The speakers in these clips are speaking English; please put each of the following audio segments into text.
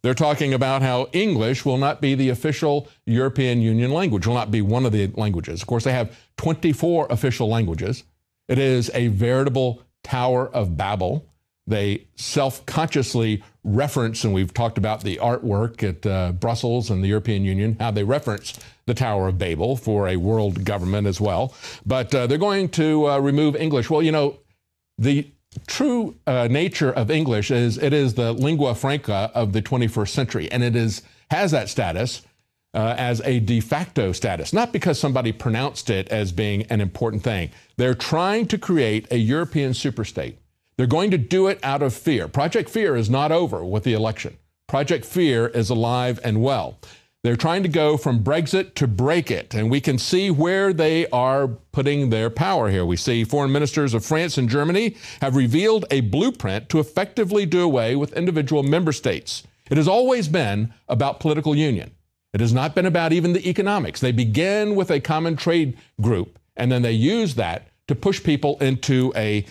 They're talking about how English will not be the official European Union language, will not be one of the languages. Of course, they have 24 official languages. It is a veritable Tower of Babel. They self-consciously reference, and we've talked about the artwork at Brussels and the European Union, how they reference the Tower of Babel for a world government as well. But they're going to remove English. Well, you know, the true nature of English is it is the lingua franca of the 21st century, and it has that status as a de facto status, not because somebody pronounced it as being an important thing. They're trying to create a European superstate. They're going to do it out of fear. Project Fear is not over with the election. Project Fear is alive and well. They're trying to go from Brexit to break it, and we can see where they are putting their power here. We see foreign ministers of France and Germany have revealed a blueprint to effectively do away with individual member states. It has always been about political union. It has not been about even the economics. They begin with a common trade group, and then they use that to push people into a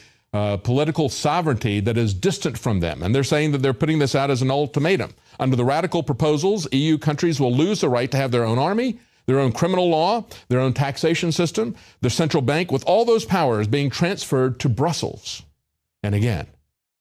political sovereignty that is distant from them. And they're saying that they're putting this out as an ultimatum. Under the radical proposals, EU countries will lose the right to have their own army, their own criminal law, their own taxation system, their central bank, with all those powers being transferred to Brussels. And again,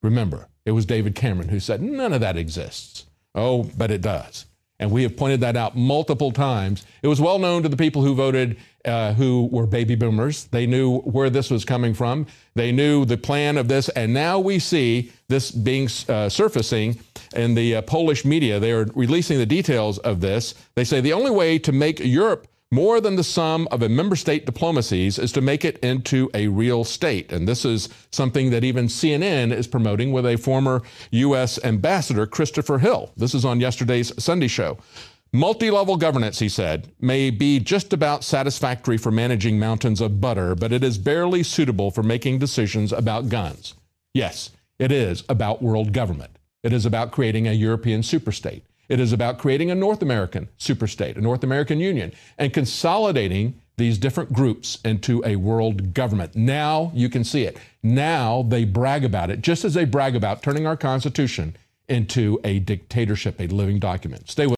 remember, it was David Cameron who said none of that exists. Oh, but it does. And we have pointed that out multiple times. It was well known to the people who voted, who were baby boomers. They knew where this was coming from. They knew the plan of this. And now we see this being surfacing in the Polish media. They are releasing the details of this. They say the only way to make Europe more than the sum of a member state diplomacies is to make it into a real state. And this is something that even CNN is promoting with a former U.S. ambassador, Christopher Hill. This is on yesterday's Sunday show. Multi-level governance, he said, may be just about satisfactory for managing mountains of butter, but it is barely suitable for making decisions about guns. Yes, it is about world government. It is about creating a European superstate. It is about creating a North American superstate, a North American Union, and consolidating these different groups into a world government. Now you can see it. Now they brag about it, just as they brag about turning our Constitution into a dictatorship, a living document. Stay with